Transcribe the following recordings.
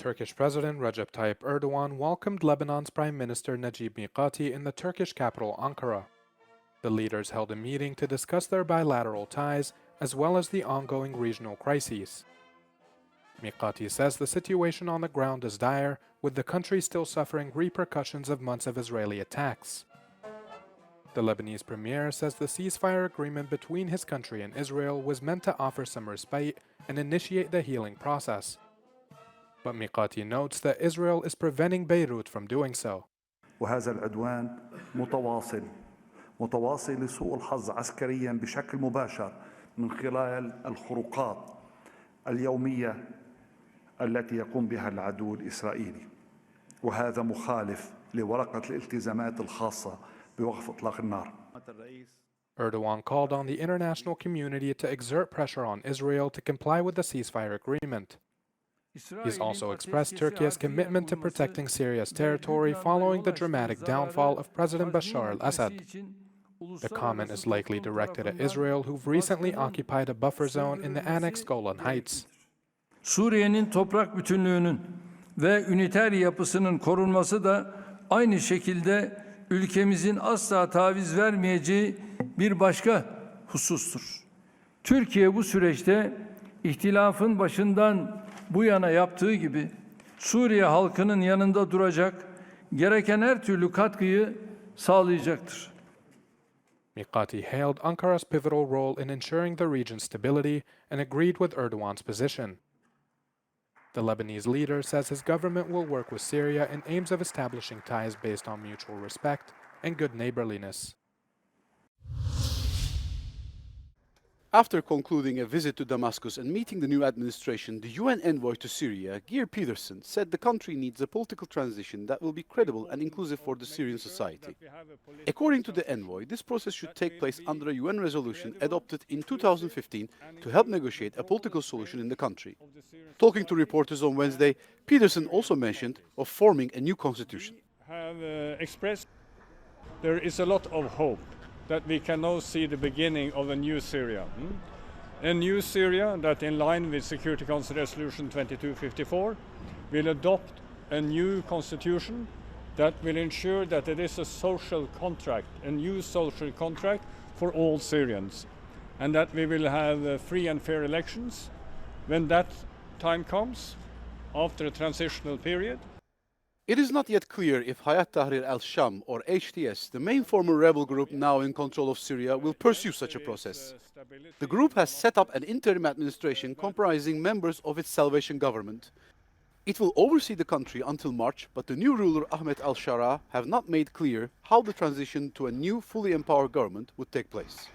Turkish President Recep Tayyip Erdogan welcomed Lebanon's Prime Minister Najib Mikati in the Turkish capital Ankara. The leaders held a meeting to discuss their bilateral ties as well as the ongoing regional crises. Mikati says the situation on the ground is dire, with the country still suffering repercussions of months of Israeli attacks. The Lebanese premier says the ceasefire agreement between his country and Israel was meant to offer some respite and initiate the healing process. But Mikati notes that Israel is preventing Beirut from doing so. وهذا العدوان متواصل لسوء الحظ عسكريا بشكل مباشر من خلال الخروقات اليومية التي يقوم بها العدو الإسرائيلي، وهذا مخالف لورقة الالتزامات الخاصة بوقف إطلاق النار. Erdogan called on the international community to exert pressure on Israel to comply with the ceasefire agreement. He's also expressed Turkey's commitment to protecting Syria's territory following the dramatic downfall of President Bashar al-Assad. The comment is likely directed at Israel, who've recently occupied a buffer zone in the annexed Golan Heights. Suriye'nin toprak bütünlüğünün ve üniter yapısının korunması da aynı şekilde ülkemizin asla taviz vermeyeceği bir başka husustur. Türkiye bu süreçte ihtilafın başından bu yana yaptığı gibi Suriye halkının yanında duracak, gereken her türlü katkıyı sağlayacaktır. Mikati hailed Ankara's pivotal role in ensuring the region's stability and agreed with Erdogan's position. The Lebanese leader says his government will work with Syria in aims of establishing ties based on mutual respect and good neighborliness. After concluding a visit to Damascus and meeting the new administration, the UN envoy to Syria, Geir Pedersen, said the country needs a political transition that will be credible and inclusive for the Syrian society. According to the envoy, this process should take place under a UN resolution adopted in 2015 to help negotiate a political solution in the country. Talking to reporters on Wednesday, Pedersen also mentioned of forming a new constitution. Have expressed there is a lot of hope that we can now see the beginning of a new Syria. A new Syria that, in line with Security Council Resolution 2254, will adopt a new constitution that will ensure that it is a social contract, a new social contract for all Syrians, and that we will have free and fair elections when that time comes, after a transitional period. It is not yet clear if Hayat Tahrir al-Sham, or HTS, the main former rebel group now in control of Syria, will pursue such a process. The group has set up an interim administration comprising members of its salvation government. It will oversee the country until March, but the new ruler Ahmed al-Shara have not made clear how the transition to a new fully empowered government would take place.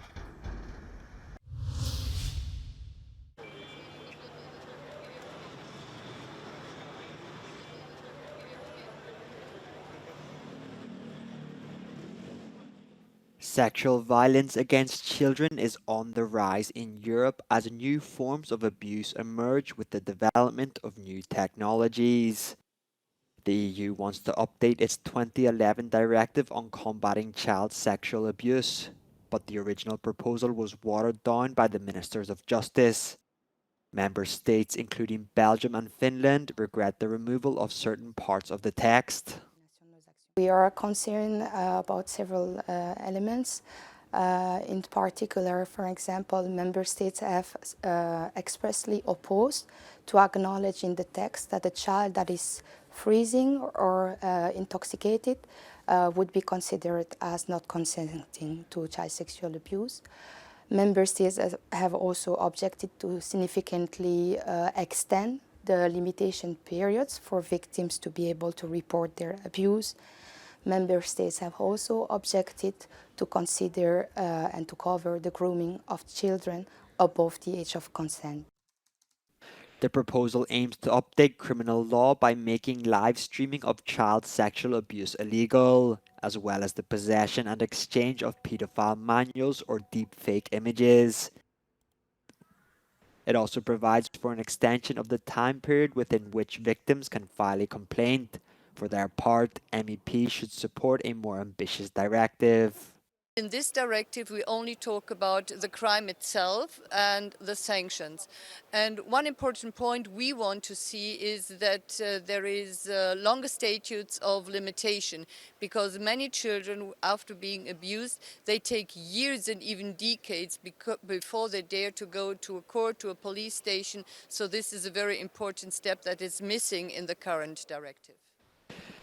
Sexual violence against children is on the rise in Europe as new forms of abuse emerge with the development of new technologies. The EU wants to update its 2011 directive on combating child sexual abuse, but the original proposal was watered down by the Ministers of Justice. Member states, including Belgium and Finland, regret the removal of certain parts of the text. We are concerned about several elements. In particular, for example, member states have expressly opposed to acknowledge in the text that a child that is freezing or intoxicated would be considered as not consenting to child sexual abuse. Member states have also objected to significantly extend the limitation periods for victims to be able to report their abuse. Member states have also objected to consider and to cover the grooming of children above the age of consent. The proposal aims to update criminal law by making live streaming of child sexual abuse illegal, as well as the possession and exchange of pedophile manuals or deepfake images. It also provides for an extension of the time period within which victims can file a complaint. For their part, MEPs should support a more ambitious directive. In this directive, we only talk about the crime itself and the sanctions. And one important point we want to see is that there is longer statutes of limitation, because many children, after being abused, they take years and even decades before they dare to go to a court, to a police station. So this is a very important step that is missing in the current directive.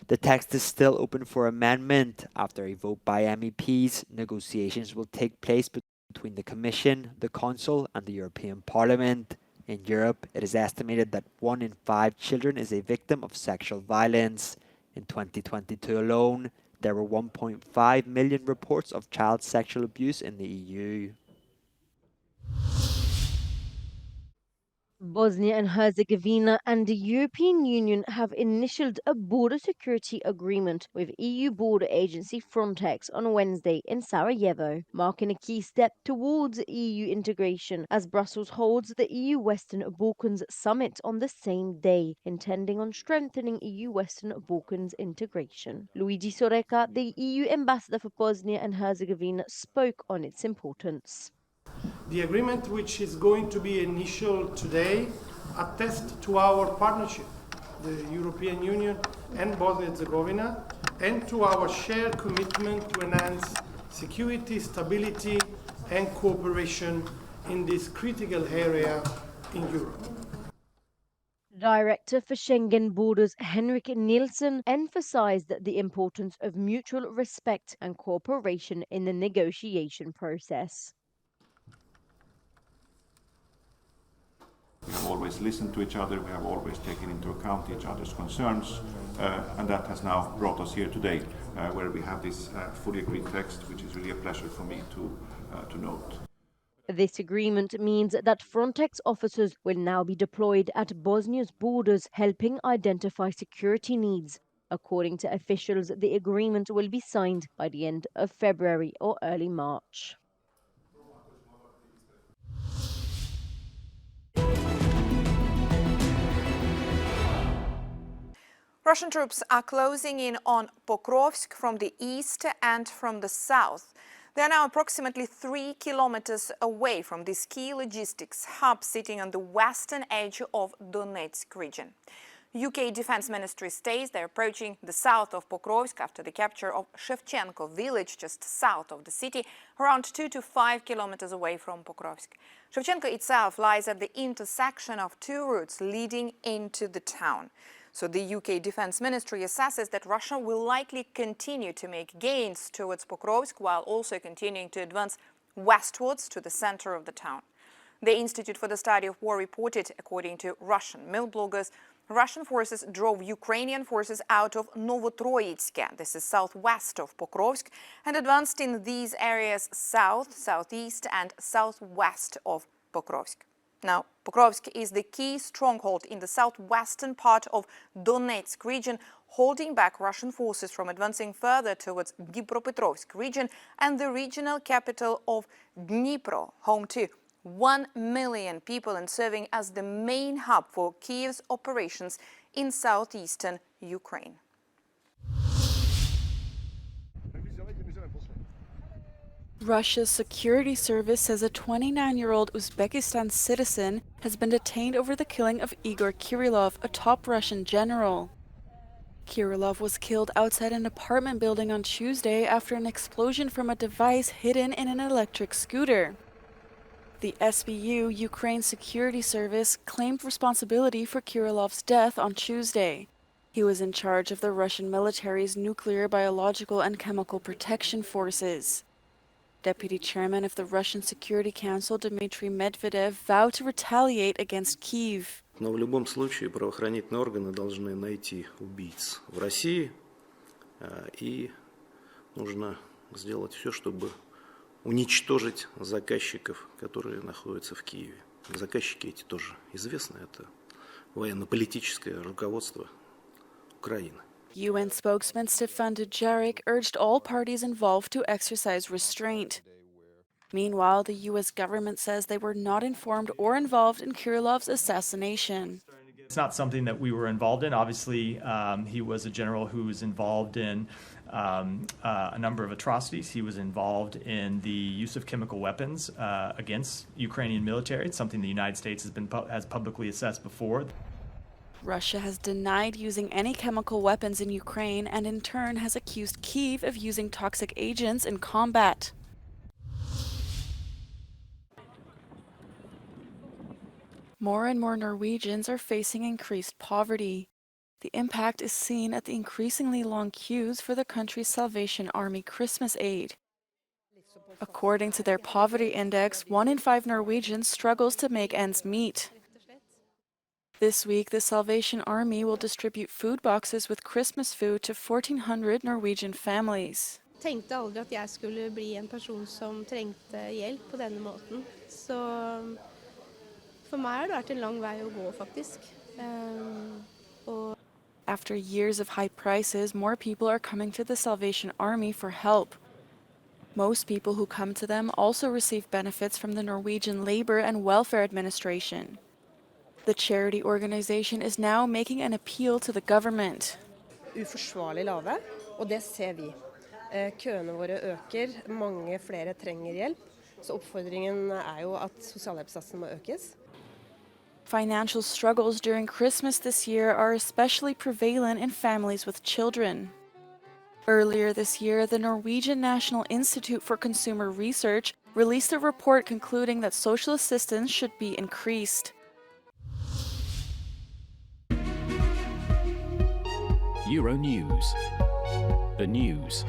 The text is still open for amendment. After a vote by MEPs, negotiations will take place between the Commission, the Council, and the European Parliament. In Europe, it is estimated that 1 in 5 children is a victim of sexual violence. In 2022 alone, there were 1.5 million reports of child sexual abuse in the EU. Bosnia and Herzegovina and the European Union have initialed a border security agreement with EU border agency Frontex on Wednesday in Sarajevo, marking a key step towards EU integration as Brussels holds the EU Western Balkans summit on the same day, intending on strengthening EU Western Balkans integration. Luigi Soreca, the EU ambassador for Bosnia and Herzegovina, spoke on its importance. The agreement, which is going to be initial today, attests to our partnership, the European Union and Bosnia and Herzegovina, and to our shared commitment to enhance security, stability, and cooperation in this critical area in Europe. Director for Schengen Borders Henrik Nielsen emphasized the importance of mutual respect and cooperation in the negotiation process. We have always listened to each other, we have always taken into account each other's concerns, and that has now brought us here today, where we have this fully agreed text, which is really a pleasure for me to note. This agreement means that Frontex officers will now be deployed at Bosnia's borders, helping identify security needs. According to officials, the agreement will be signed by the end of February or early March. Russian troops are closing in on Pokrovsk from the east and from the south. They are now approximately 3 kilometers away from this key logistics hub sitting on the western edge of Donetsk region. UK Defense Ministry states they're approaching the south of Pokrovsk after the capture of Shevchenko village just south of the city, around 2 to 5 kilometers away from Pokrovsk. Shevchenko itself lies at the intersection of two routes leading into the town. So the UK Defense Ministry assesses that Russia will likely continue to make gains towards Pokrovsk while also continuing to advance westwards to the center of the town. The Institute for the Study of War reported, according to Russian mill bloggers, Russian forces drove Ukrainian forces out of Novotroitsk, this is southwest of Pokrovsk, and advanced in these areas south, southeast and southwest of Pokrovsk. Now, Pokrovsk is the key stronghold in the southwestern part of Donetsk region, holding back Russian forces from advancing further towards Dnipropetrovsk region and the regional capital of Dnipro, home to 1 million people and serving as the main hub for Kyiv's operations in southeastern Ukraine. Russia's security service says a 29-year-old Uzbekistan citizen has been detained over the killing of Igor Kirillov, a top Russian general. Kirillov was killed outside an apartment building on Tuesday after an explosion from a device hidden in an electric scooter. The SBU, Ukraine's security service, claimed responsibility for Kirillov's death on Tuesday. He was in charge of the Russian military's nuclear, biological, and chemical protection forces. Deputy Chairman of the Russian Security Council Dmitry Medvedev vowed to retaliate against Kyiv. Но в любом случае правоохранительные органы должны найти убийц в России, и нужно сделать все, чтобы уничтожить заказчиков, которые находятся в Киеве. Заказчики эти тоже известны, это военно-политическое руководство Украины. UN spokesman Stefan Dujarric urged all parties involved to exercise restraint. Meanwhile, the US government says they were not informed or involved in Kirillov's assassination. It's not something that we were involved in. Obviously, he was a general who was involved in a number of atrocities. He was involved in the use of chemical weapons against Ukrainian military. It's something the United States has publicly assessed before. Russia has denied using any chemical weapons in Ukraine and in turn has accused Kyiv of using toxic agents in combat. More and more Norwegians are facing increased poverty. The impact is seen at the increasingly long queues for the country's Salvation Army Christmas aid. According to their poverty index, 1 in 5 Norwegians struggles to make ends meet. This week, the Salvation Army will distribute food boxes with Christmas food to 1,400 Norwegian families. Jeg tenkte aldri at jeg skulle bli en person som trengte hjelp på denne måten. Så for meg har det vært en lang vei å gå, faktisk. After years of high prices, more people are coming to the Salvation Army for help. Most people who come to them also receive benefits from the Norwegian Labour and Welfare Administration. The charity organization is now making an appeal to the government. Uforsvarlig lave, og det ser vi. Køene våre øker, mange flere trenger hjelp, så oppfordringen jo at sosialhjelpssatsen må økes. Financial struggles during Christmas this year are especially prevalent in families with children. Earlier this year, the Norwegian National Institute for Consumer Research released a report concluding that social assistance should be increased. Euronews. The news